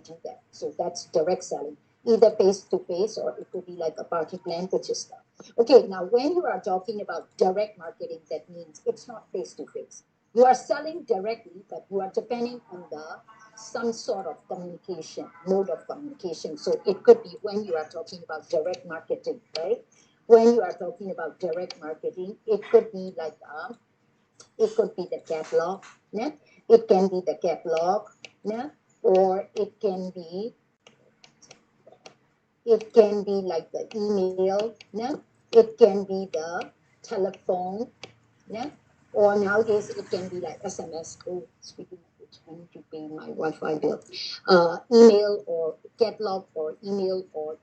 do that. So that's direct selling, either face to face or it could be like a party plan, which is stuff. Okay, now when you are talking about direct marketing, that means it's not face to face. You are selling directly, but you are depending on the some sort of communication, mode of communication. So it could be when you are talking about direct marketing, right? When you are talking about direct marketing, it could be like it could be the catalog, yeah? It can be the catalog, yeah? Or it can be like the email, yeah? It can be the telephone, yeah? Or nowadays it can be like SMS. Oh, speaking of which, I need to pay my Wi-Fi bill. Email or catalog or email or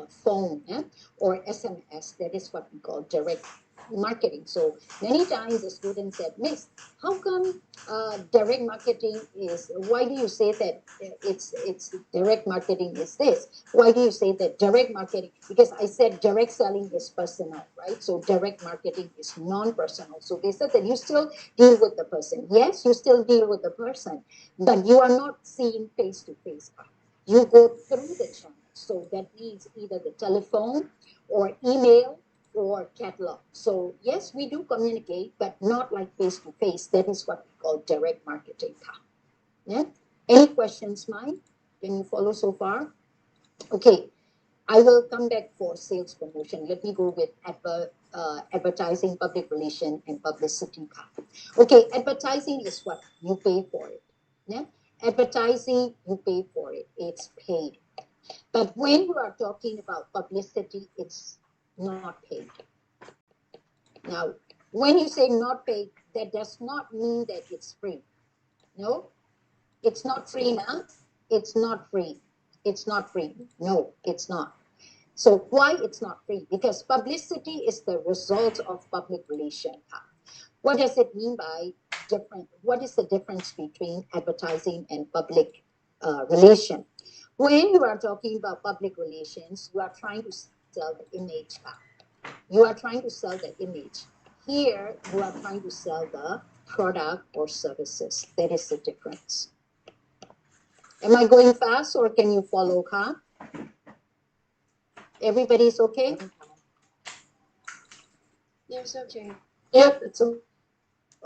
phone, yeah? Or SMS. That is what we call direct marketing. So many times the student said, Miss, how come direct marketing is? Why do you say that it's direct marketing is this? Why do you say that direct marketing? Because I said direct selling is personal, right? So direct marketing is non-personal. So they said that you still deal with the person. Yes, you still deal with the person, but you are not seeing face to face. You go through the channel. So that means either the telephone or email or catalog. So yes, we do communicate, but not like face to face. That is what we call direct marketing. Yeah. Any questions, Mike? Can you follow so far? Okay, I will come back for sales promotion. Let me go with advertising, public relation, and publicity. Okay, advertising is what you pay for it. Yeah, advertising you pay for it. It's paid. But when you are talking about publicity, it's not paid. Now, when you say not paid, that does not mean that it's free. No, it's not free now. It's not free. It's not free. No, it's not. So why it's not free? Because publicity is the result of public relation. What does it mean by different? What is the difference between advertising and public relation? When you are talking about public relations, you are trying to sell the image. You are trying to sell the image. Here, you are trying to sell the product or services. That is the difference. Am I going fast or can you follow, huh? Everybody's okay? Yes, okay. Yep, it's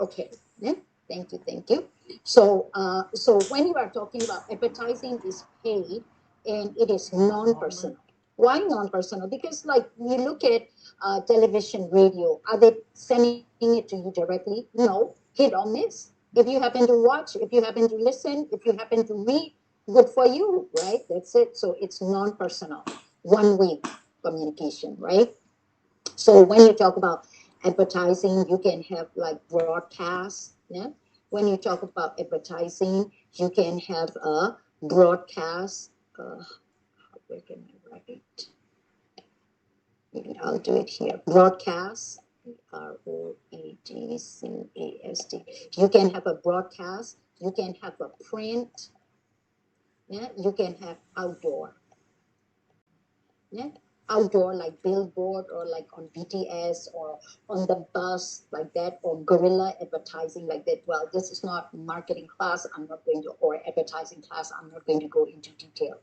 okay. Yeah. Thank you, thank you. So when you are talking about advertising is paid and it is non-personal. Why non-personal? Because like you look at television, radio, are they sending it to you directly? No, hit or miss. If you happen to watch, if you happen to listen, if you happen to read, good for you, right? That's it. So it's non-personal, one-way communication, right? So when you talk about advertising, you can have like broadcast. Yeah? When you talk about advertising, you can have a broadcast. Where can I write it? Maybe I'll do it here. Broadcast. Broadcast. You can have a broadcast. You can have a print. Yeah. You can have outdoor. Yeah, outdoor like billboard or like on BTS or on the bus like that or guerrilla advertising like that. Well, this is not marketing class. I'm not going to or advertising class. I'm not going to go into detail.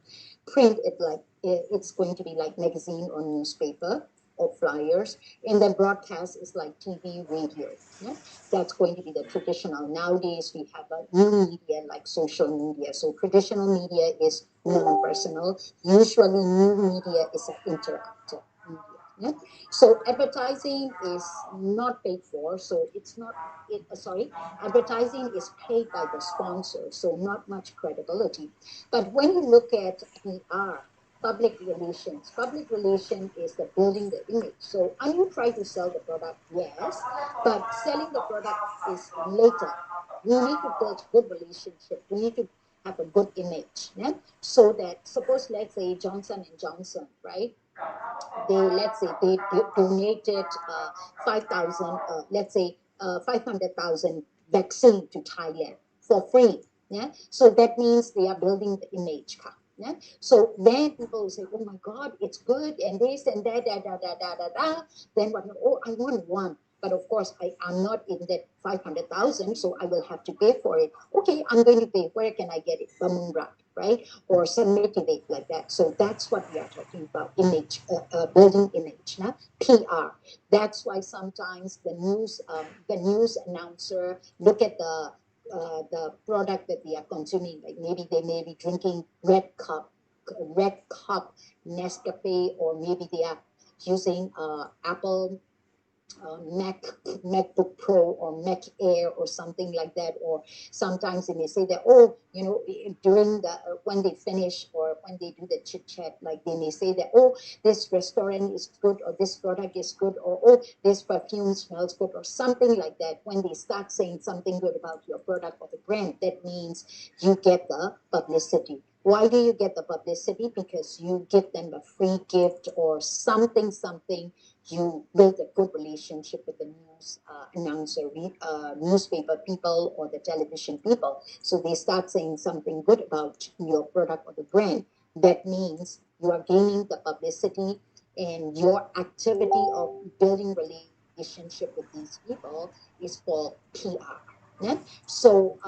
Print it like it's going to be like magazine or newspaper or flyers, and then broadcast is like TV, radio. Yeah, that's going to be the traditional. Nowadays we have a new media like social media. So traditional media is non-personal. Usually new media is an interactive media. Yeah? So advertising is not paid for. So it's not. Sorry, advertising is paid by the sponsor. So not much credibility. But when you look at PR, public relations. Public relation is the building the image. So are you trying to sell the product? Yes, but selling the product is later. We need to build good relationship. We need to have a good image. Yeah? So that suppose let's say Johnson and Johnson, right? They let's say they donated 5,000, let's say 500,000 vaccine to Thailand for free. Yeah, so that means they are building the image. Yeah, so then people will say, "Oh my God, it's good," and this and that, da da da da da da. Then what? Oh, I want one. But of course, I'm not in that 500,000, so I will have to pay for it. Okay, I'm going to pay. Where can I get it? Bamundra. right? Or some motivate like that. So that's what we are talking about, image, building image, nah? PR. That's why sometimes the news announcer look at the product that they are consuming. Like maybe they may be drinking red cup Nescafe, or maybe they are using Apple Mac MacBook Pro or Mac Air or something like that. Or sometimes they may say that, oh, during the when they finish or when they do the chit chat, like they may say that, oh, this restaurant is good, or this product is good, or oh, this perfume smells good, or something like that. When they start saying something good about your product or the brand, that means you get the publicity. Why do you get the publicity? Because you give them a free gift or something. You build a good relationship with the news announcer, newspaper people, or the television people. So they start saying something good about your product or the brand. That means you are gaining the publicity, and your activity of building relationship with these people is called PR. Yeah? So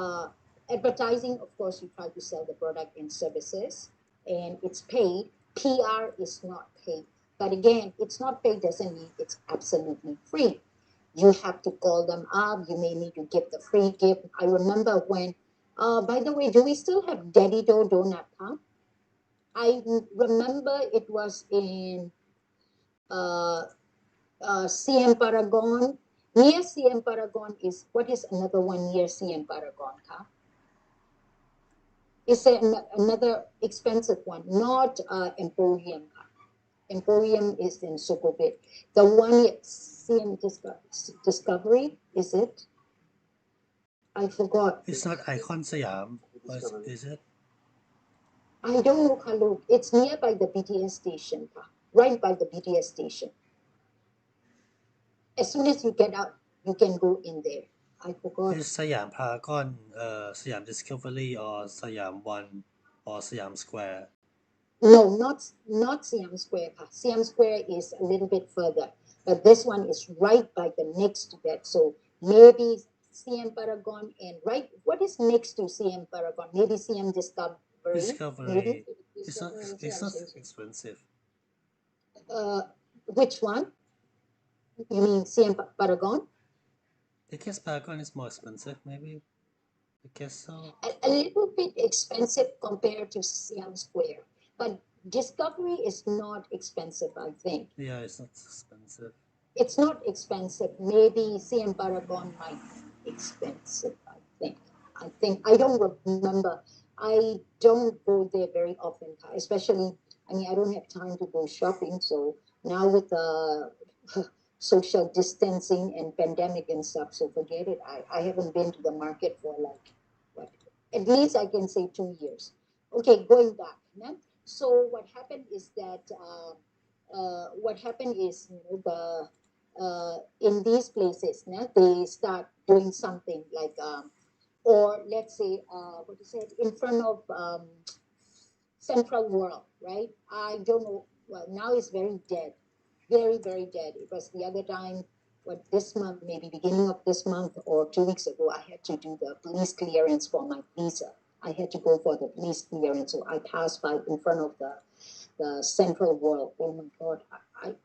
advertising, of course, you try to sell the product and services, and it's paid. PR is not paid. But again, it's not paid doesn't mean it's absolutely free. You have to call them up. You may need to give the free gift. I remember when, by the way, do we still have Daddy Dough Donut? Huh? I remember it was in uh, CM Paragon. Near CM Paragon is, what is another one near CM Paragon? Huh? It's another expensive one, not Emporium. Emporium is in Sukhumvit. The one at CM Discovery, is it? I forgot. It's not Icon Siam, or is it? I don't know, Kaluk. It's nearby the BTS station, right by the BTS station. As soon as you get out, you can go in there. I forgot. It's Siam Paragon, Siam Discovery, or Siam One, or Siam Square. No, not Siam Square. Siam Square is a little bit further, but this one is right by the next to that. So maybe CM Paragon, and right. What is next to CM Paragon? Maybe CM Discovery. Maybe. Discovery. It's not expensive. Uh, which one? You mean CM Paragon? I guess Paragon is more expensive, maybe. I guess so. A little bit expensive compared to Siam Square, but Discovery is not expensive. I think. Yeah, it's not expensive. It's not expensive. Maybe CM Paragon might be expensive. I don't remember. I don't go there very often, especially. I mean, I don't have time to go shopping. So now with the social distancing and pandemic and stuff, so forget it. I haven't been to the market for like what? At least I can say 2 years. Okay, going back. Yeah? So what happened is, in these places, yeah, they start doing something like, or let's say, what you said, in front of Central World, right? I don't know. Well, now it's very dead, very, very dead. It was the other time, what, this month, maybe beginning of this month or 2 weeks ago, I had to do the police clearance for my visa. I had to go for the police clearance, so I passed by in front of the Central World. Oh my God,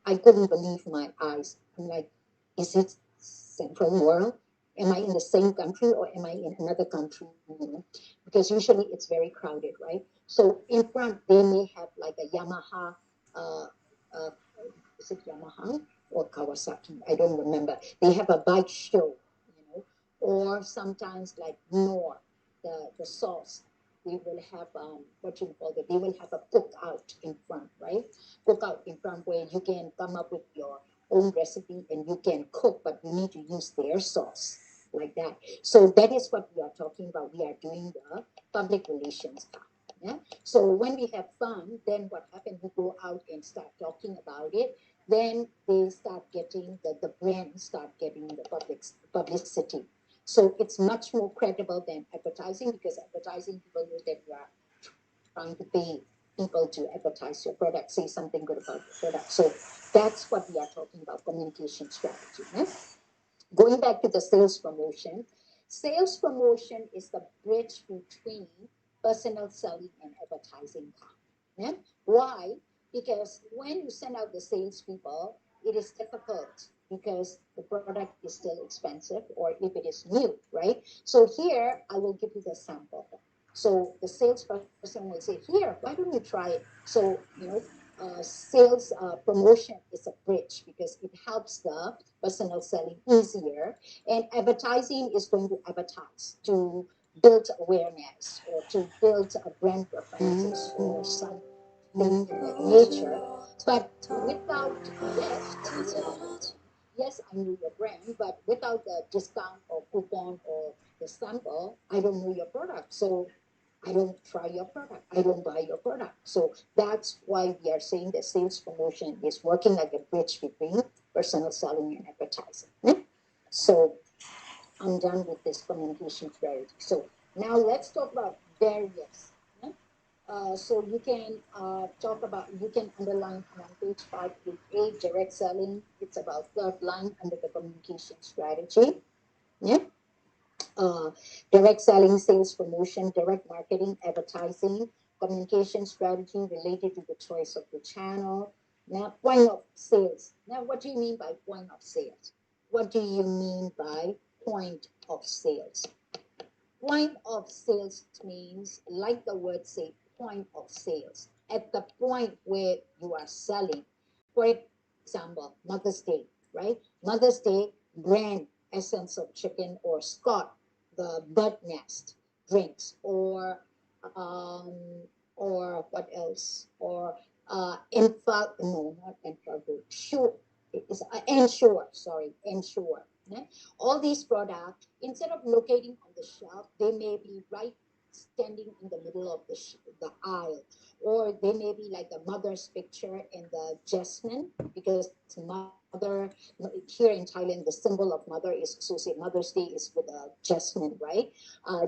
I couldn't believe my eyes. I'm like, is it Central World? Am I in the same country or am I in another country? Because usually it's very crowded, right? So in front, they may have like a Yamaha, uh, uh, is it Yamaha or Kawasaki? I don't remember. They have a bike show, or sometimes like Knorr, the sauce. They will have what you call it. They will have a cookout in front, right? Cookout in front where you can come up with your own recipe and you can cook, but you need to use their sauce like that. So that is what we are talking about. We are doing the public relations part. Yeah. So when we have fun, then what happens? We go out and start talking about it. Then they start getting the brand start getting the publicity. So it's much more credible than advertising, because advertising, people know that you are trying to pay people to advertise your product, say something good about your product. So that's what we are talking about, communication strategy. Yeah? Going back to the sales promotion is the bridge between personal selling and advertising. Yeah? Why? Because when you send out the salespeople, it is difficult because the product is still expensive or if it is new, right? So here I will give you the sample. So the salesperson will say, "Here, why don't you try it?" So sales promotion is a bridge because it helps the personal selling easier, and advertising is going to advertise to build awareness or to build a brand preferences or something in that nature. But without this, instead of yes, I know your brand, but without the discount or coupon or the sample, I don't know your product. So I don't try your product. I don't buy your product. So that's why we are saying that sales promotion is working like a bridge between personal selling and advertising. So I'm done with this communication strategy. So now let's talk about barriers. So you can talk about, you can underline on page 588, direct selling. It's about third line under the communication strategy. Yeah. uh, Direct selling, sales promotion, direct marketing, advertising, communication strategy related to the choice of the channel. Now, point of sales. Now, what do you mean by point of sales? What do you mean by point of sales? Point of sales means, like the word say, point of sales. At the point where you are selling. For example, Mother's Day, right? Mother's Day, brand essence of chicken or Scott, the bird nest drinks, um, or what else? Or no, not Enfagrow, sure, it's Ensure, sorry, Ensure. Yeah? All these products, instead of locating on the shelf, they may be right standing in the middle of the aisle, or they may be like the mother's picture and the jasmine, because mother here in Thailand, the symbol of mother is associated. Mother's Day is with a jasmine, right?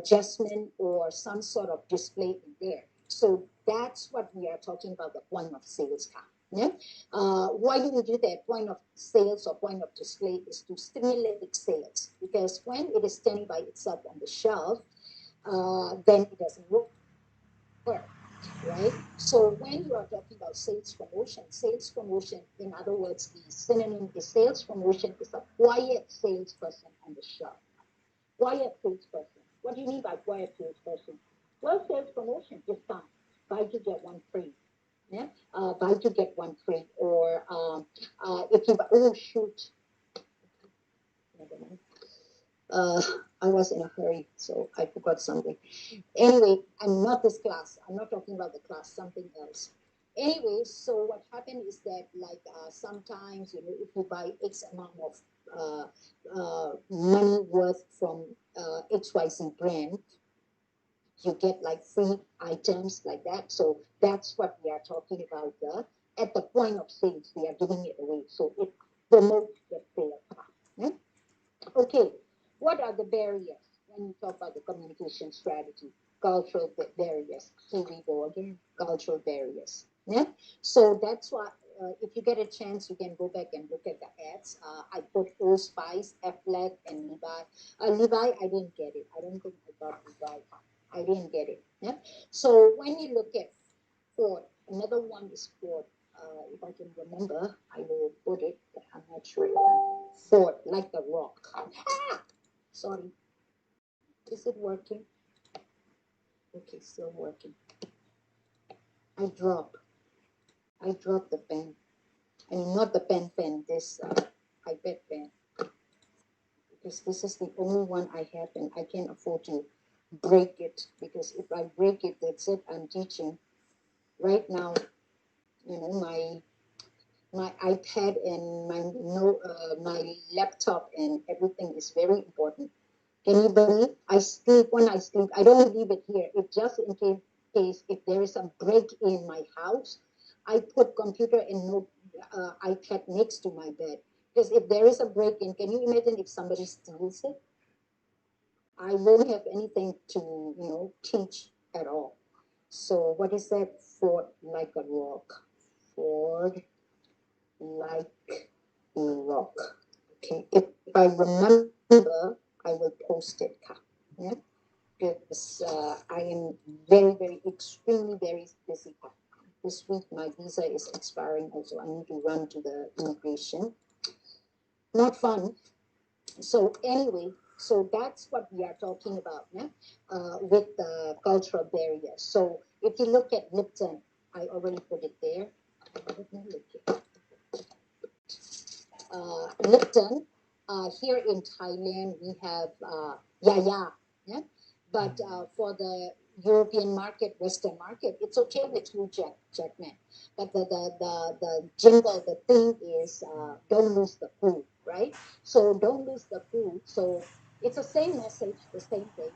Jasmine or some sort of display in there. So that's what we are talking about, the point of sales card. Yeah? Why do we do that? Point of sales or point of display is to stimulate sales, because when it is standing by itself on the shelf, then it doesn't work, right? So when you are talking about sales promotion, in other words, the synonym is sales promotion is a quiet salesperson on the shelf. Quiet salesperson. What do you mean by quiet salesperson? Well, sales promotion, discount, buy to get one free. Yeah, buy to get one free, or if you buy, oh shoot, never mind. Uh, I was in a hurry, so I forgot something. Anyway, I'm not this class. I'm not talking about the class, something else. Anyway, so what happened is that, like, sometimes, if you buy X amount of money worth from XYZ brand, you get like free items like that. So that's what we are talking about. At the point of sales, we are giving it away. So it promotes the sale. Hmm? Okay, what are the barriers when you talk about the communication strategy? Cultural barriers. Here we go again. Cultural barriers. Yeah. So that's why, if you get a chance, you can go back and look at the ads. I put Old Spice, Affleck, and Levi. Levi, I didn't get it. I don't think I got Levi. I didn't get it. Yeah. So when you look at Ford, another one is Ford. If I can remember, I will put it. I'm not sure. Ford, like the rock. Ah! Sorry. Is it working? Okay, still working. I drop. I dropped the pen. I mean, not the pen. This iPad pen, because this is the only one I have, and I can't afford to break it, because if I break it, that's it. I'm teaching right now. My iPad and my no my laptop and everything is very important. Can you believe? I sleep when I sleep. I don't leave it here. It just in case if there is a break in my house, I put computer and no iPad next to my bed. Because if there is a break in, can you imagine if somebody steals it? I won't have anything to teach at all. So what is that? Ford like a rock. Ford like a rock. Okay. If I remember, I will post it. Yeah. because I am very, very, extremely very busy. This week my visa is expiring also. I need to run to the immigration. Not fun. So anyway, so that's what we are talking about, yeah? With the cultural barriers. So if you look at Lipton, I already put it there. Let me look at Lipton. Here in Thailand, we have Yaya. Yeah? But for the European market, Western market, it's okay with Hugh Jackman. But the jingle, the thing is don't lose the cool, right? So don't lose the cool. So it's the same message, the same thing,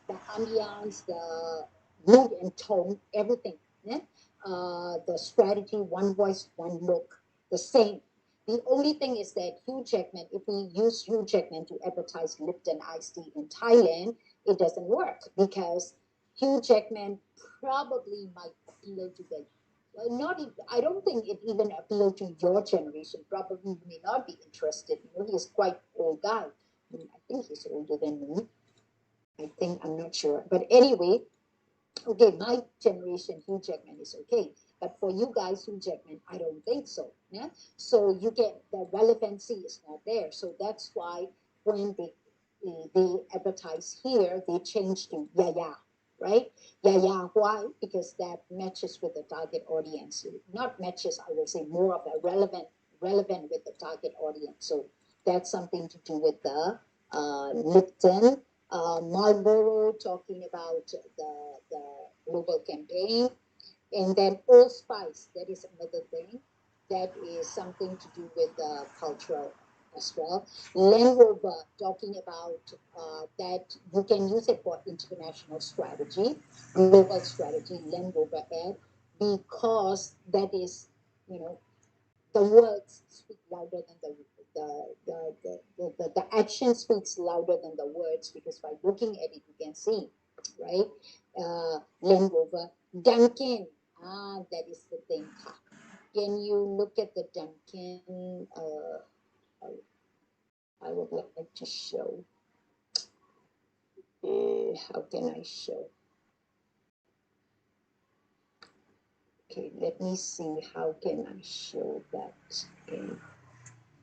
the ambiance, the mood and tone, everything. Yeah? The strategy, one voice, one look, the same. The only thing is that Hugh Jackman, if we use Hugh Jackman to advertise Lipton iced tea in Thailand, it doesn't work because Hugh Jackman probably might appeal to the not even, I don't think it even appealed to your generation. Probably you may not be interested. You know, he's quite old guy. I think he's older than me. I think I'm not sure. But anyway, okay, my generation, Hugh Jackman is okay. But for you guys, Hugh Jackman, I don't think so. Yeah. So you get the relevancy is not there. So that's why when they advertise here, they change to Yaya, right? Yaya. Why? Because that matches with the target audience. Not matches, I would say more of a relevant with the target audience. So that's something to do with the Lipton, Marlboro talking about the global campaign, and then Old Spice, that is another thing. That is something to do with the cultural as well. Land Rover talking about that you can use it for international strategy, global strategy, Land Rover ad, because that is, you know, the words speak louder than the action speaks louder than the words because by looking at it you can see, right? Land Rover, Duncan, that is the thing. Can you look at the Duncan? I would like to show. How can I show? Okay, let me see. How can I show that? Okay,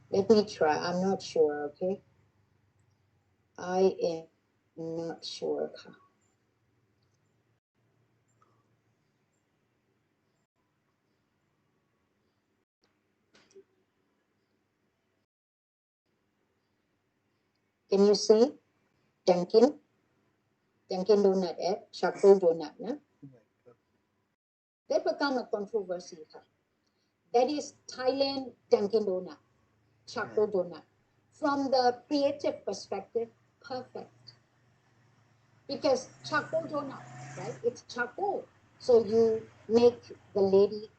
let me try. I'm not sure. Okay, I am not sure. Can you see Dunkin'? Dunkin' Donut charcoal donut, na? That become a controversy. That is Thailand Dunkin' Donut, charcoal donut. From the creative perspective, perfect. Because charcoal donut, right? It's charcoal. So you make the lady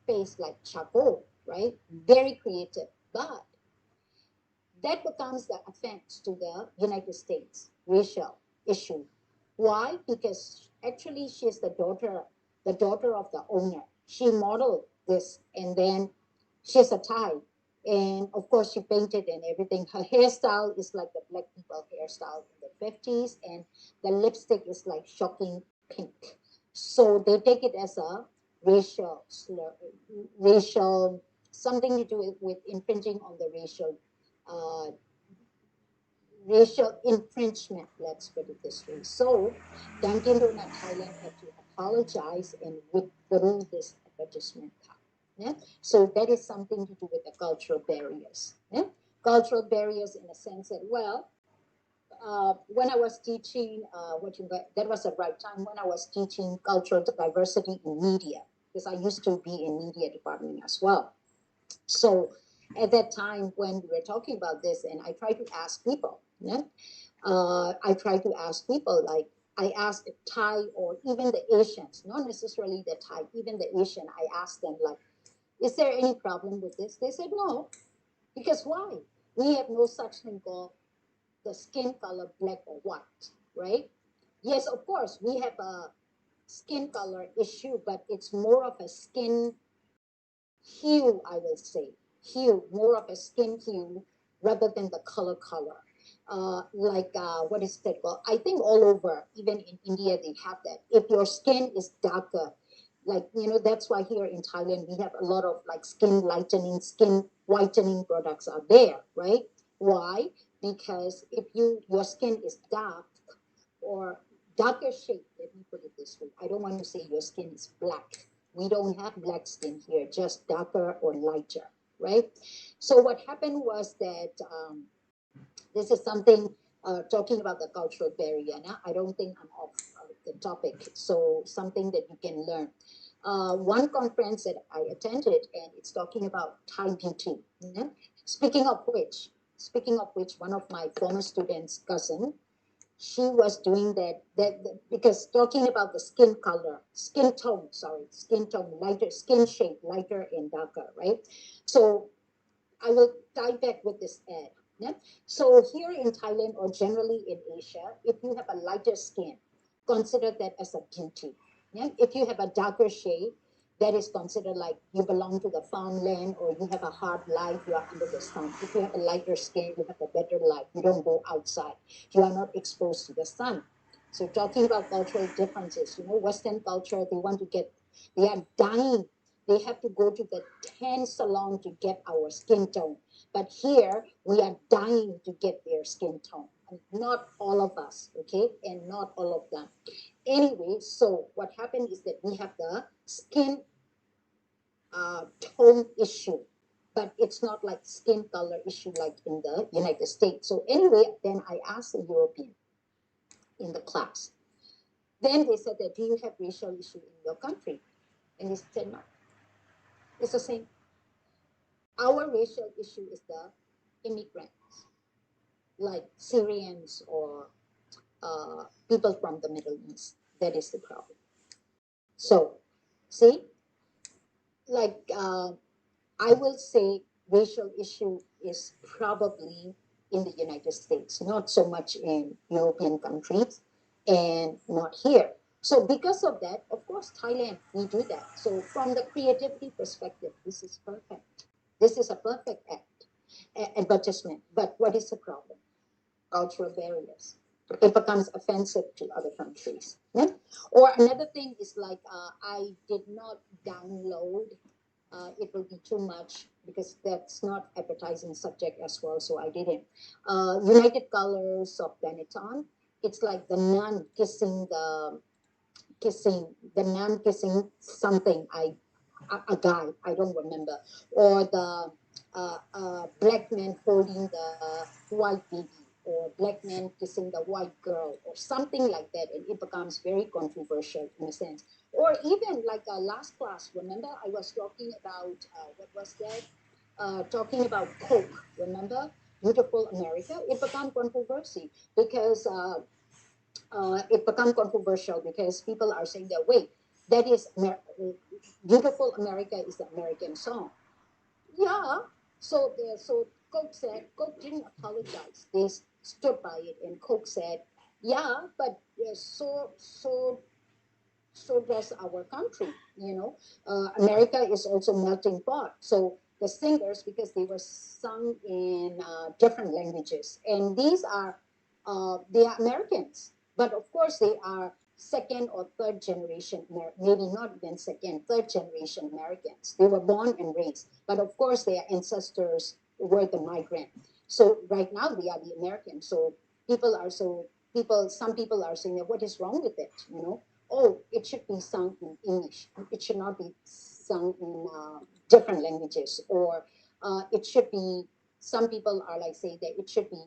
face like charcoal, right? Very creative. But that becomes the offense to the United States racial issue. Why? Because actually she's the daughter of the owner. She modeled this, and then she's a Thai, and of course she painted and everything. Her hairstyle is like the black people hairstyle in the 50s, and the lipstick is like shocking pink. So they take it as a racial slur, racial something to do with infringing on the uh, racial infringement, let's put it this way. So Dunkin' Donut Thailand had to apologize and withdrew this advertisement. Yeah? So that is something to do with the cultural barriers. Yeah? Cultural barriers in the sense that, well, when I was teaching, that was the right time when I was teaching cultural diversity in media, because I used to be in media department as well. So at that time when we were talking about this, and I try to ask people, yeah, I try to ask people like I asked Thai or even the Asians, not necessarily the Thai, even the Asian. I asked them like, is there any problem with this? They said no, because why? We have no such thing called the skin color black or white, right? Yes, of course we have a skin color issue, but it's more of a skin hue, I will say. Hue, more of a skin hue rather than the color. what is that called? I think all over, even in India, they have that. If your skin is darker, like that's why here in Thailand we have a lot of like skin lightening, skin whitening products are there, right? Why? Because if your skin is dark or darker shade, let me put it this way. I don't want to say your skin is black. We don't have black skin here, just darker or lighter, right? So what happened was that this is something talking about the cultural barrier. Now, I don't think I'm off the topic. So something that you can learn. One conference that I attended, and it's talking about Thai beauty. Yeah? Speaking of which, one of my former students' cousin, she was doing that because talking about the skin color, skin tone, lighter skin shade, lighter and darker, right? So I will tie back with this ad. Yeah? So here in Thailand or generally in Asia, if you have a lighter skin, consider that as a beauty. Yeah? If you have a darker shade, that is considered like you belong to the farmland or you have a hard life, you are under the sun. If you have a lighter skin, you have a better life. You don't go outside. You are not exposed to the sun. So talking about cultural differences, Western culture, they are dying. They have to go to the tan salon to get our skin tone. But here, we are dying to get their skin tone. And not all of us, okay? And not all of them. Anyway, so what happened is that we have the skin tone issue, but it's not like skin color issue like in the United States. So anyway, then I asked a European in the class. Then they said that, do you have racial issue in your country? And he said, no, it's the same. Our racial issue is the immigrants, like Syrians or people from the Middle East. That is the problem. So, see, like I will say, racial issue is probably in the United States, not so much in European countries, and not here. So, because of that, of course, Thailand, we do that. So, from the creativity perspective, this is perfect. This is a perfect advertisement. But what is the problem? Cultural barriers. It becomes offensive to other countries. Yeah? Or another thing is like I did not download. It will be too much because that's not advertising subject as well, so I didn't. United Colors of Benetton. It's like the nun kissing something. A guy, I don't remember, or the black man holding the white baby, or black man kissing the white girl, or something like that, and it becomes very controversial in a sense. Or even like last class, remember I was talking about what was that? Talking about Coke, remember? Beautiful America. It became controversy because it become controversial because people are saying that wait, that is beautiful America is the American song. Yeah. So Coke didn't apologize. They stood by it, and Coke said, yeah, but so does our country. America is also melting pot. So the singers, because they were sung in different languages, and they are Americans, but of course they are second or third generation, maybe not even second, third generation Americans. They were born and raised, but of course their ancestors were the migrant. So right now they are the Americans. So people are so some people are saying that what is wrong with it? Oh, it should be sung in English. It should not be sung in different languages. Or it should be, some people are like saying that it should be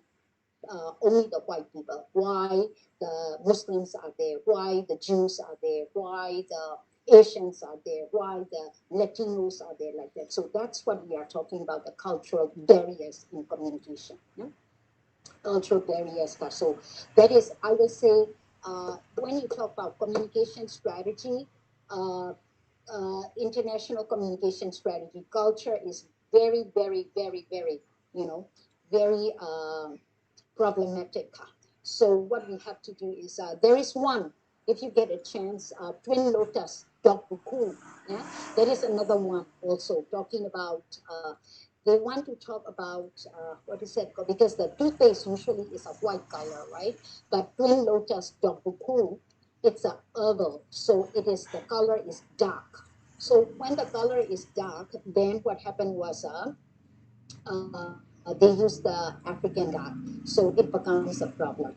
only the white people. Why the Muslims are there? Why the Jews are there? Why the Asians are there? Why the Latinos are there like that? So that's what we are talking about, the cultural barriers in communication. Yeah? Cultural barriers. So that is, I will say, when you talk about communication strategy, uh, international communication strategy, culture is very, very, very, very, you know, very problematic. So what we have to do is, there is one, if you get a chance, Twin Lotus, Dog Buku, yeah, there is another one also talking about they want to talk about what is it called? Because the toothpaste usually is a white color, right? But Twin Lotus Dombuku, it's a herbal, so it is the color is dark. So when the color is dark, then what happened was they use the African dye, so it becomes a problem.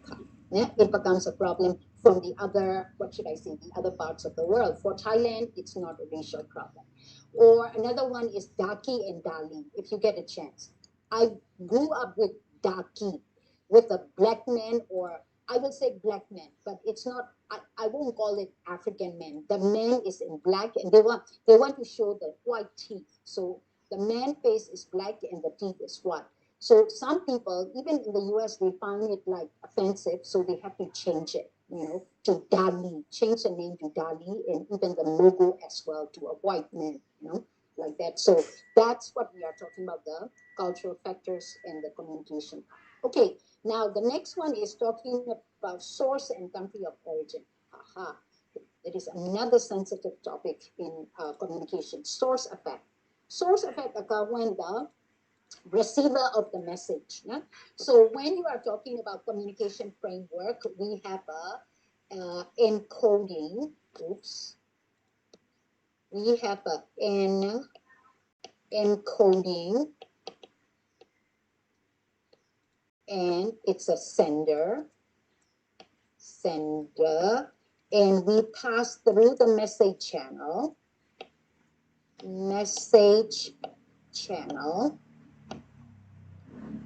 Yeah, it becomes a problem from the other, what should I say, the other parts of the world. For Thailand, it's not a racial problem. Or another one is Daki and Dali, if you get a chance. I grew up with Daki, with a black man, or I will say black man, but it's not, I won't call it African man. The man is in black and they want to show the white teeth. So the man face is black and the teeth is white. So some people, even in the US, they find it like offensive, so they have to change it, to Dali, change the name to Dali, and even the logo as well to a white man, like that. So that's what we are talking about, the cultural factors and the communication. Okay, now the next one is talking about source and country of origin. Aha, that is another sensitive topic in communication. Source effect. Source effect occur when the receiver of the message. Yeah? So when you are talking about communication framework, we have a encoding. Oops. We have a encoding, and it's a sender, and we pass through the message channel,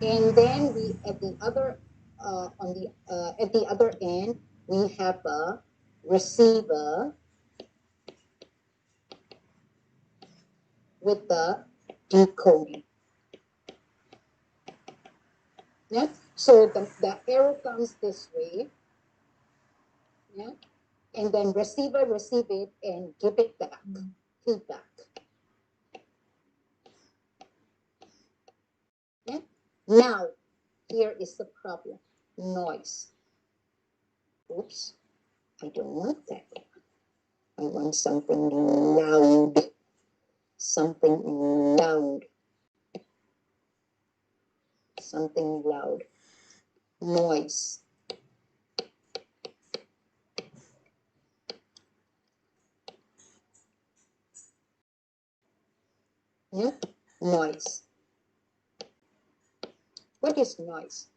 and then we at the other on the at the other end we have a receiver with the decoding. Yeah, so the arrow comes this way, yeah, and then receiver receive it and give it back, feedback. Yeah. Now here is the problem: noise. Oops, I don't want that. I want something loud. Something loud. Something loud. Noise. Yeah? Noise. What is noise?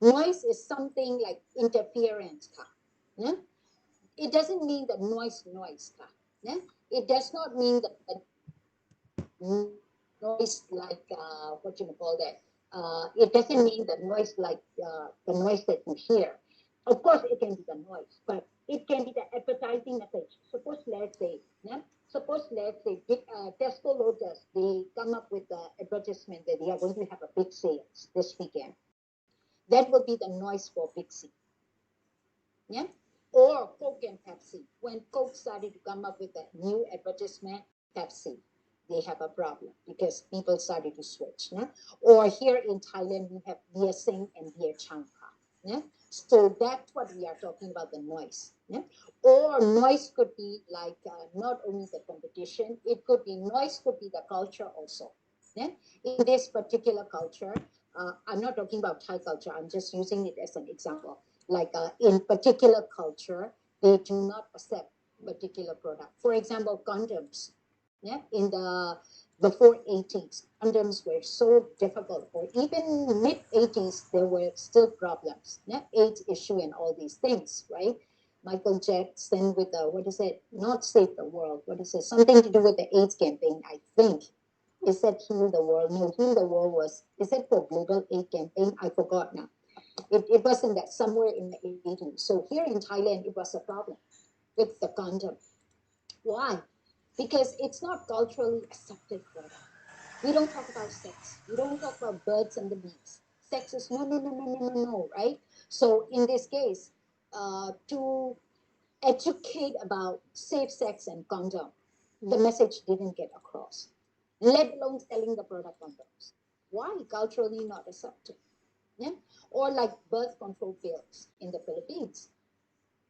Noise is something like interference. Yeah? It doesn't mean that noise. Yeah? It does not mean that noise like what you call that. It doesn't mean the noise like the noise that you hear. Of course, it can be the noise, but it can be the advertising message. Suppose let's say Tesco Lotus, they come up with the advertisement that they are going to have a big sales this weekend. That would be the noise for Big C. Yeah. Or Coke and Pepsi. When Coke started to come up with a new advertisement, Pepsi, they have a problem because people started to switch. Yeah? Or here in Thailand, we have Beer Sing and Beer Changka. Yeah? So that's what we are talking about, the noise. Yeah? Or noise could be like not only the competition, it could be noise, could be the culture also. Yeah? In this particular culture, I'm not talking about Thai culture, I'm just using it as an example. Like in particular culture, they do not accept particular product. For example, condoms. Yeah, in the before 80s, condoms were so difficult, or even mid 80s, there were still problems. Yeah, AIDS issue and all these things, right? Michael Jackson with the what is it? Not save the world. What is it? Something to do with the AIDS campaign, I think. Is that heal the world? No, heal the world was. Is it for global AIDS campaign? I forgot now. It was in that somewhere in the 80s. So here in Thailand, it was a problem with the condom. Why? Because it's not culturally accepted product. We don't talk about sex. We don't talk about birds and the bees. Sex is no, right? So in this case, to educate about safe sex and condom, the message didn't get across, let alone selling the product condoms. Why? Culturally not accepted. Yeah? Or like birth control pills in the Philippines.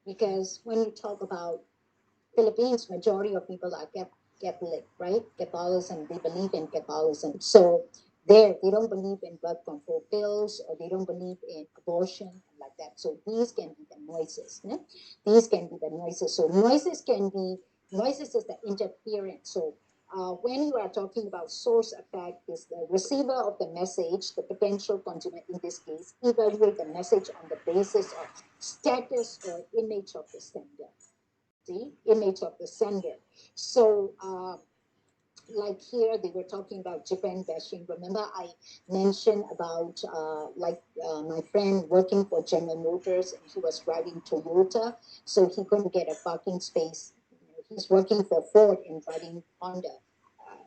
Because when you talk about Philippines, majority of people are Catholic, right? Catholicism, they believe in Catholicism. So There, they don't believe in birth control pills, or they don't believe in abortion and like that. So these can be the noises. Ne? These can be the noises. So noises is the interference. So when you are talking about source effect, is the receiver of the message, the potential consumer in this case, evaluate the message on the basis of status or image of the sender. See, image of the sender. So like here they were talking about Japan bashing. Remember I mentioned about my friend working for General Motors, and he was driving Toyota, so he couldn't get a parking space. He's working for Ford and driving Honda.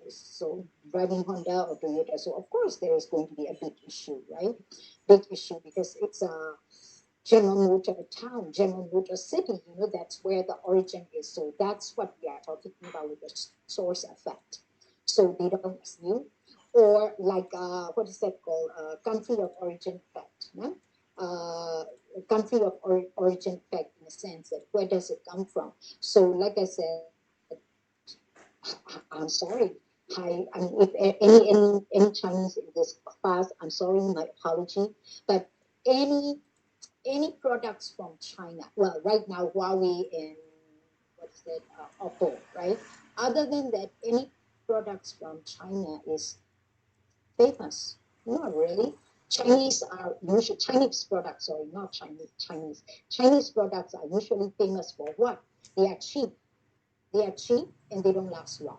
So driving Honda or Toyota, so of course there is going to be a big issue, right? Big issue because it's a General Motor town, General Motor city. That's where the origin is. So that's what we are talking about with the source effect. So they don't you, or like what is that called? Country of origin effect. No? Country of origin effect, in a sense that where does it come from? So like I said, I'm sorry. I mean, if any Chinese in this class, I'm sorry, my apology, but any any products from China. Well, right now Huawei and what's that Oppo, right? Other than that, any products from China is famous. Not really. Chinese products. Sorry, not Chinese. Chinese products are usually famous for what? They are cheap. They are cheap and they don't last long.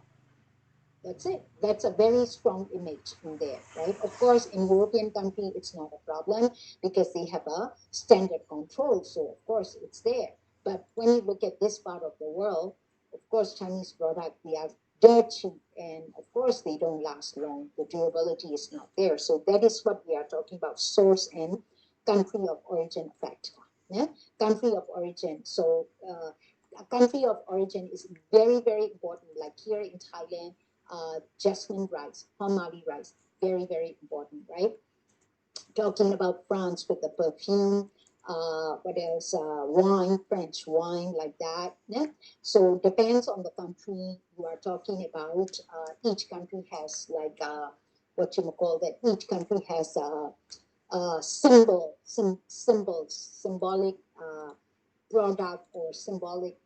That's it. That's a very strong image in there, right? Of course, in European country, it's not a problem because they have a standard control. So of course, it's there. But when you look at this part of the world, of course, Chinese product they are dirt cheap, and of course, they don't last long. The durability is not there. So that is what we are talking about: source and country of origin effect. Yeah? Country of origin. So. A country of origin is very, very important. Like here in Thailand, jasmine rice, Hamali rice, very, very important, right? Talking about France with the perfume, what else? Wine, French wine, like that. Yeah? So depends on the country you are talking about. Each country has like what you call that. Each country has symbolic product or symbolic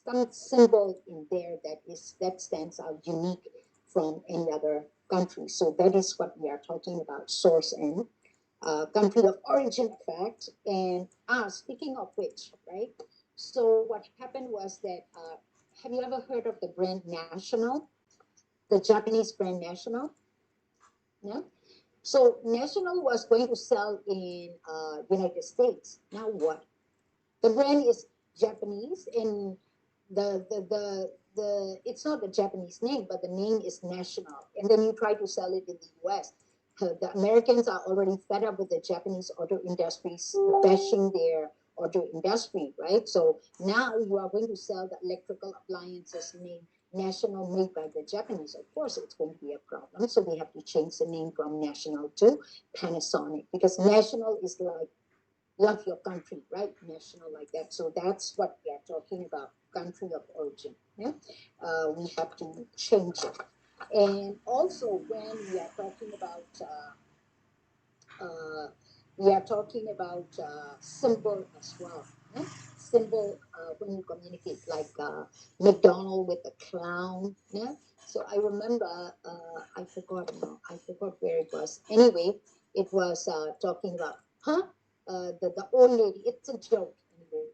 some symbol in there that stands out unique from any other country. So that is what we are talking about: source and country of origin effect. And speaking of which, right? So what happened was that have you ever heard of the brand National, the Japanese brand National? No. So National was going to sell in United States. Now what? The brand is Japanese, and the it's not the Japanese name, but the name is National. And then you try to sell it in the U.S. The Americans are already fed up with the Japanese auto industry bashing their auto industry, right? So now you are going to sell the electrical appliances name National made by the Japanese. Of course, it's going to be a problem. So they have to change the name from National to Panasonic, because National is like love your country, right? National like that. So that's what we are talking about, country of origin. Yeah? We have to change it. And also, when uh, we are talking about symbol as well. Yeah? Symbol when you communicate, like McDonald with the clown. Yeah. So I remember, I forgot now. I forgot where it was. Anyway, it was talking about, huh? The old lady. It's a joke anyway.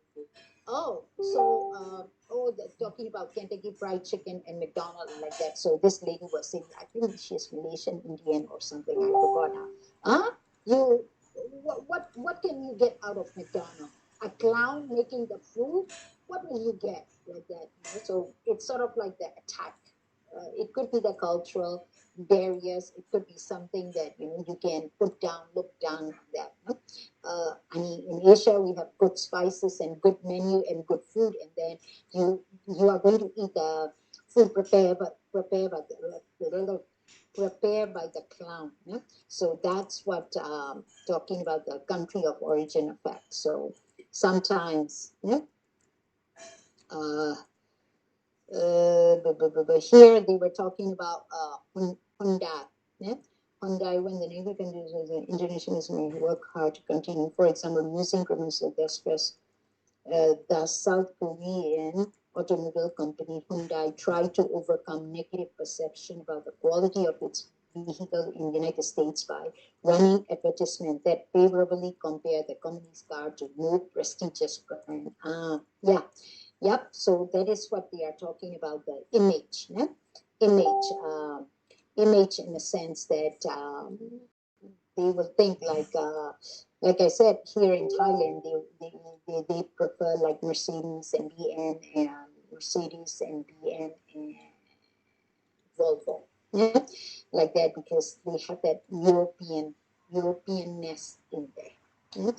Oh, so talking about Kentucky Fried Chicken and McDonald and like that. So this lady was saying, I think she's Malaysian Indian or something. I forgot her. Huh? You what can you get out of McDonald's? A clown making the food? What will you get like that? So it's sort of like the attack. It could be the cultural barriers. It could be something that you can put down, look down on that. No? I mean, in Asia we have good spices and good menu and good food, and then you are going to eat the food prepared by the clown. Yeah? So that's what talking about the country of origin effect. So sometimes, yeah, uh, here they were talking about Honda. Yeah? Hyundai, when the neighbor countries internationals may work hard to continue, for example, using commercial distress. The South Korean automobile company Hyundai tried to overcome negative perception about the quality of its vehicle in the United States by running advertisements that favorably compare the company's car to more prestigious brand. Yeah, yep. So that is what they are talking about, the image, yeah? Image, image in the sense that they will think like I said, here in Thailand, they prefer like Mercedes and BM and Mercedes and BM and Volvo, yeah, like that because they have that Europeanness in there. Yeah?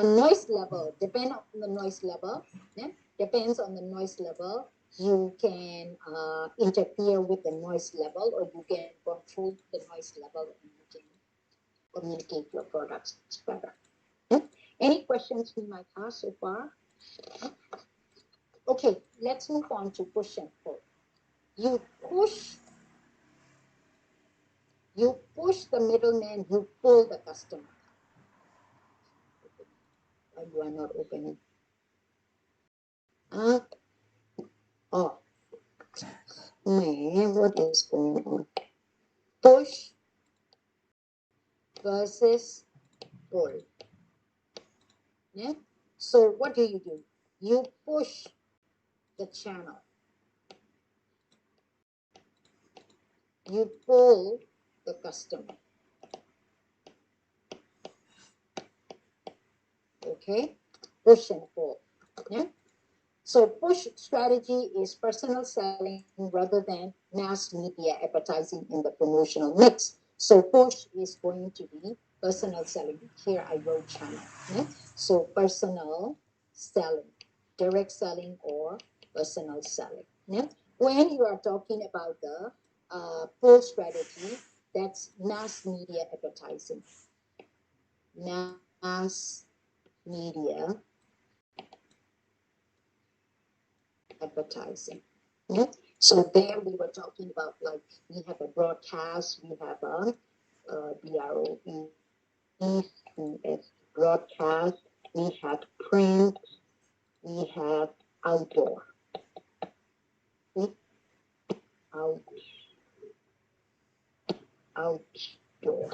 Noise level depend on the noise level. Yeah? Depends on the noise level. You can interfere with the noise level, or you can control the noise level, and you can communicate your products better. Yeah? Any questions we might have so far? Okay, let's move on to push and pull. You push, you push the middleman, you pull the customer. Why you are not opening? Uh, oh, man, what is going on? Push versus pull. Yeah. So what do? You push the channel. You pull the customer. Okay. Push and pull. Yeah. So push strategy is personal selling rather than mass media advertising in the promotional mix. So push is going to be personal selling. Here I wrote channel. Yeah? So personal selling, direct selling or personal selling. Yeah? When you are talking about the pull strategy, that's mass media advertising. Mass media advertising. Yeah. So there we were talking about like we have a broadcast, we have a broadcast, we have print, we have outdoor. See? Out, outdoor.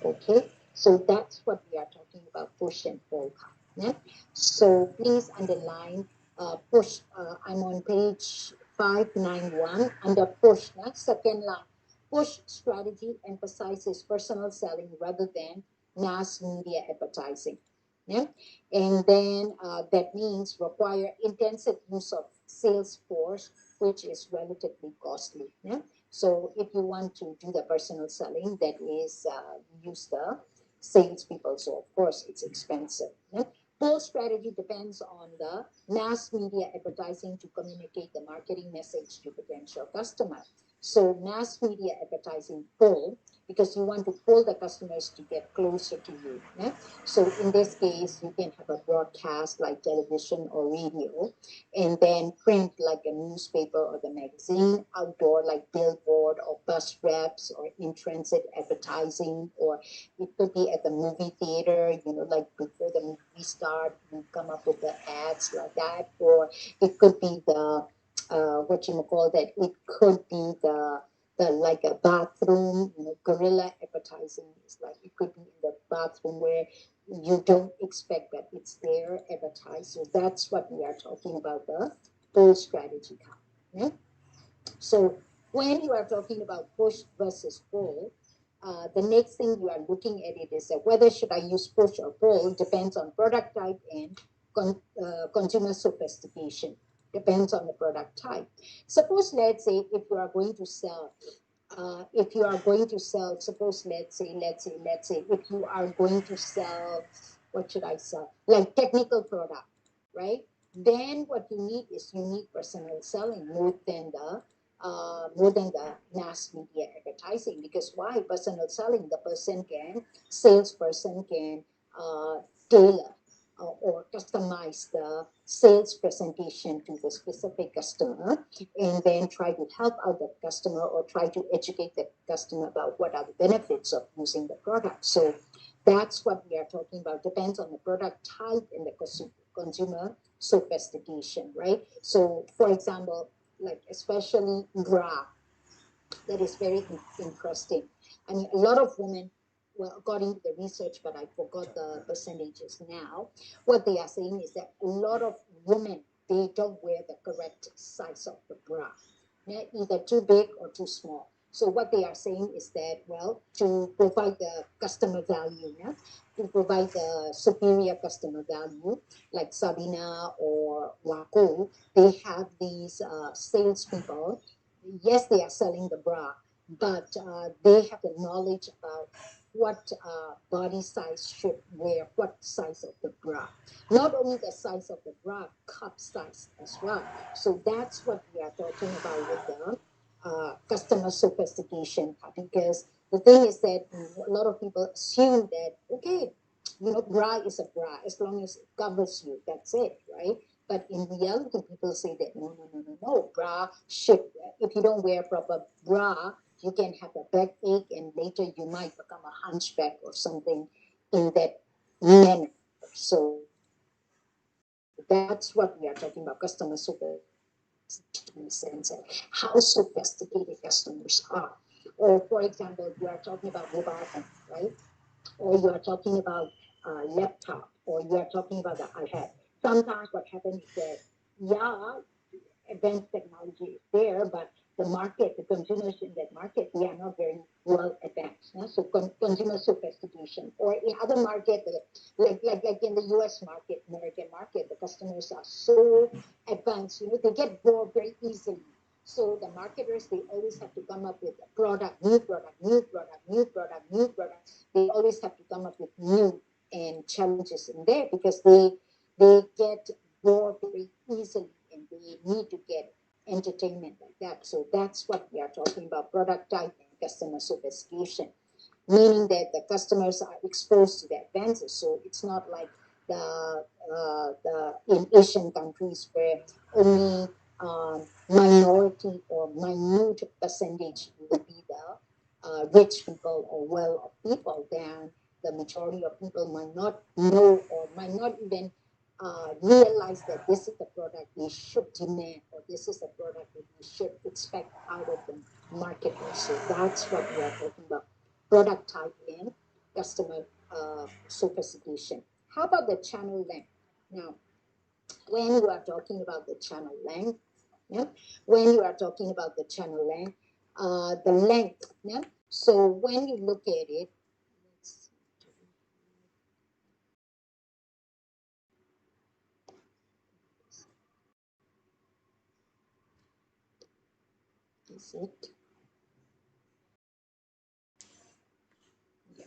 Okay, so that's what we are talking about, push and pull. Yeah? So please underline push. I'm on page 591 under push. Second line. Push strategy emphasizes personal selling rather than mass media advertising. Yeah? And then that means require intensive use of sales force, which is relatively costly. Yeah? So if you want to do the personal selling, that is use the salespeople. So of course it's expensive. Yeah? Pull strategy depends on the mass media advertising to communicate the marketing message to potential customers. So mass media advertising pull because you want to pull the customers to get closer to you. Yeah? So in this case, you can have a broadcast like television or radio, and then print like a newspaper or the magazine, outdoor like billboard or bus reps or in transit advertising, or it could be at the movie theater, like before the movie start, we come up with the ads like that, or it could be the what you call that, it could be the like a bathroom, guerrilla advertising is like it could be in the bathroom where you don't expect that it's there advertised. So that's what we are talking about, the pull strategy. Yeah? So when you are talking about push versus pull, the next thing you are looking at it is that whether should I use push or pull depends on product type and consumer sophistication. Depends on the product type. Suppose, let's say, if you are going to sell, suppose, if you are going to sell, what should I sell? Like technical product, right? Then what you need is you need personal selling more than the mass media advertising. Because why? Personal selling, the salesperson can tailor. or customize the sales presentation to the specific customer, and then try to help out the customer or try to educate the customer about what are the benefits of using the product. So that's what we are talking about. Depends on the product type and the consumer sophistication, right? So, for example, like especially bra, that is very interesting. I mean, a lot of women, well, according to the research, but I forgot the percentages now, what they are saying is that a lot of women, they don't wear the correct size of the bra. Yeah, either too big or too small. So what they are saying is that, well, to provide the customer value, yeah, to provide the superior customer value, like Sabina or Wako, they have these salespeople. Yes, they are selling the bra, but they have the knowledge about what body size should wear, what size of the bra. Not only the size of the bra, cup size as well. So that's what we are talking about with the customer sophistication, because the thing is that a lot of people assume that, okay, bra is a bra as long as it covers you, that's it, right? But in reality, people say that no, no, no, no, no. Bra should, if you don't wear proper bra, you can have a backache and later you might become a hunchback or something in that manner. So that's what we are talking about, customer sophistication in the sense of how sophisticated customers are. Or, for example, you are talking about mobile phone, right? Or you are talking about laptop, or you are talking about the iPad. Sometimes what happens is that, yeah, advanced technology is there, but the market, the consumers in that market, they are not very well advanced. No? So consumer sophistication, or in other market, like in the U.S. market, American market, the customers are so advanced. They get bored very easily. So the marketers, they always have to come up with a product, new product, new product, new product, new product. They always have to come up with new and challenges in there because they get bored very easily and they need to get entertainment like that. So that's what we are talking about, product type and customer sophistication, meaning that the customers are exposed to the advances. So it's not like the in Asian countries where only minority or minute percentage will be the rich people or well-off people. Then the majority of people might not know or might not even realize that this is the product they should demand or this is the product that we should expect out of the marketers. So that's what we are talking about, product type and customer sophistication. How about the channel length? Now, when you are talking about the channel length, yeah, when you are talking about the channel length, the length, yeah. So when you look at it, let's see, is it? Yeah,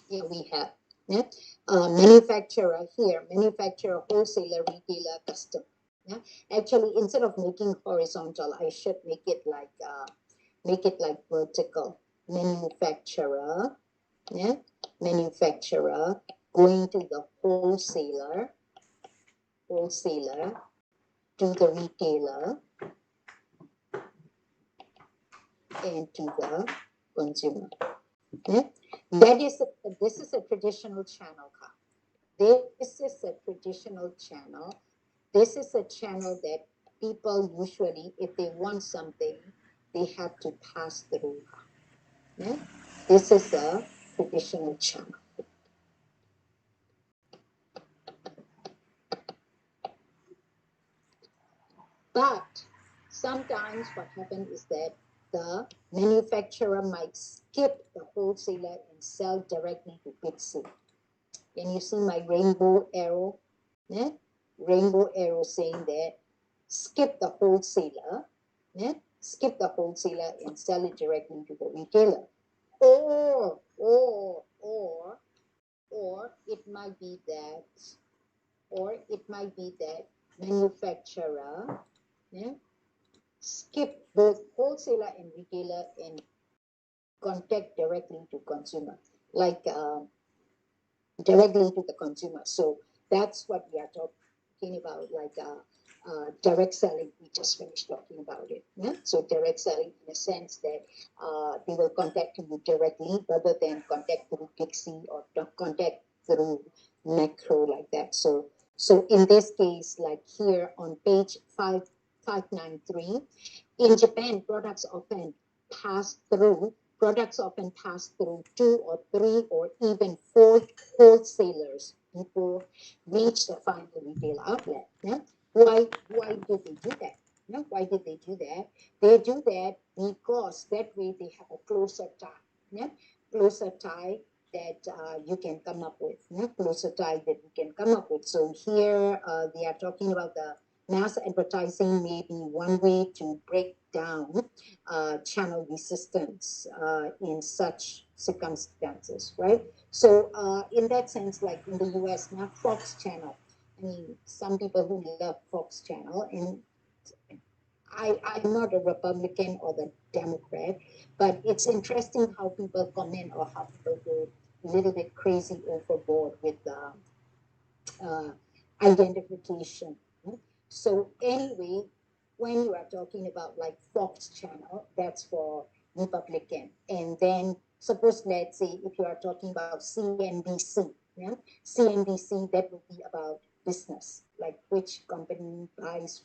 yeah, we have. Yeah, manufacturer here, manufacturer, wholesaler, retailer, customer. Yeah, actually, instead of making horizontal, I should make it like vertical. Manufacturer, yeah, manufacturer going to the wholesaler to the retailer and to the consumer. Yeah? This is a traditional channel. This is a traditional channel. This is a channel that people usually, if they want something, they have to pass through. Yeah? This is a traditional channel. But sometimes what happens is that the manufacturer might skip the wholesaler and sell directly to Big C. Can you see my rainbow arrow? Yeah? Rainbow arrow saying that skip the wholesaler, yeah? Skip the wholesaler and sell it directly to the retailer. Or, or, or, or it might be that, or it might be that manufacturer, yeah, skip both wholesaler and retailer and contact directly to consumer. Like directly to the consumer. So that's what we are talking about, like direct selling. We just finished talking about it. Yeah? So direct selling in a sense that they will contact you directly rather than contact through Pixie or contact through Macro like that. So in this case, like here on page 593, in Japan, products often pass through two or three or even four wholesalers before reach the final retail outlet. Yeah? Why did they do that? No, why did they do that? They do that because that way they have a closer tie. Yeah? Closer tie that you can come up with. Yeah? Closer tie that you can come up with. So here they are talking about the mass advertising may be one way to break down channel resistance in such circumstances, right? So, in that sense, like in the US, now Fox Channel. I mean, some people who love Fox Channel, and I'm not a Republican or the Democrat, but it's interesting how people comment or how people go a little bit crazy overboard with uh, identification. So anyway, when you are talking about like Fox Channel, that's for Republican. And then suppose let's say if you are talking about CNBC, yeah, CNBC that would be about business, like which company buys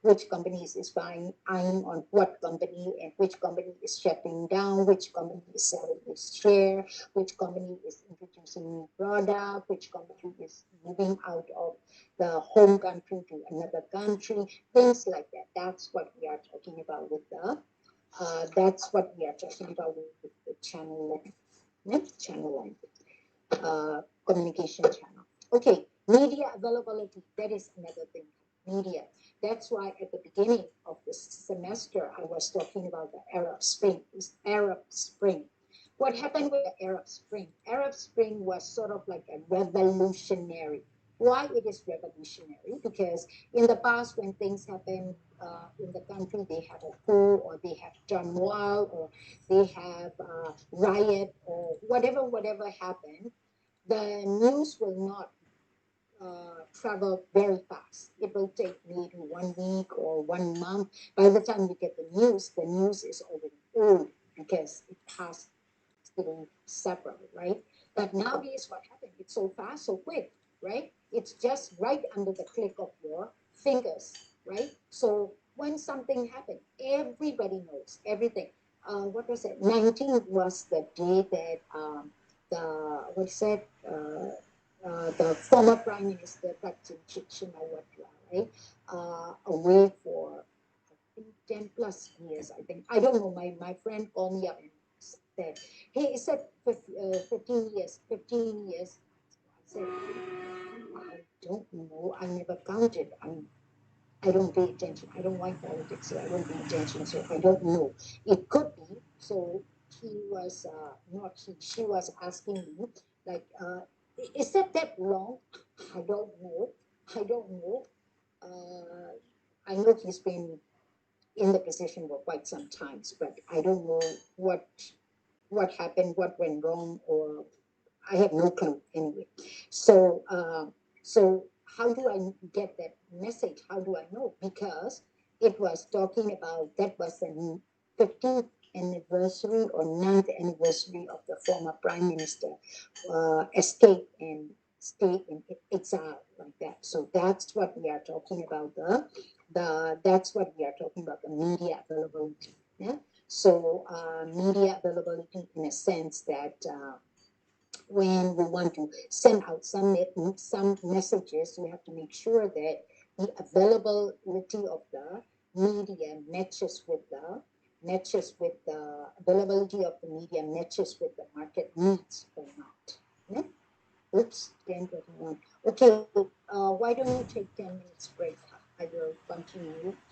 which companies is buying on what company and which company is shutting down, which company is selling its share, which company is introducing new product, which company is moving out of the home country to another country, things like that. That's what we are talking about with the that's what we are talking about with the channel length. Channel length, communication channel. Okay, media availability, that is another thing. Media. That's why at the beginning of this semester, I was talking about the Arab Spring. Arab Spring. What happened with the Arab Spring? Arab Spring was sort of like a revolutionary. Why it is revolutionary? Because in the past, when things happen in the country, they have a coup or they have turmoil or they have riot or whatever happened, the news will not travel very fast. It will take maybe 1 week or 1 month. By the time you get the news is already old because it passed through several, right? But nowadays, what happened? It's so fast, so quick, right? It's just right under the click of your fingers, right? So when something happened, everybody knows everything. What was it? 19 was the day that the what is it? The former Prime Minister Thaksin Shinawatra, right, away for I think 10 plus years. I think I don't know. My friend called me up and said, "Hey, he said 15 years, 15 years." I said, "I don't know. I never counted. I don't pay attention. I don't like politics, so I don't pay attention. So I don't know. It could be." So he was not he. She was asking me like, "Is that long?" I don't know. I don't know. Uh, I know he's been in the position for quite some times, but I don't know what happened, what went wrong, or I have no clue anyway. So, so how do I get that message? How do I know? Because it was talking about that was the 15th anniversary or 9th anniversary of the former prime minister escape and stay in exile like that. So that's what we are talking about. The that's what we are talking about, the media availability. Yeah. So media availability in a sense that when we want to send out some messages, we have to make sure that the availability of the media matches with the availability of the media matches with the market needs or not. Yeah? Oops, 10:21. Okay, why don't you take 10 minutes break? I will continue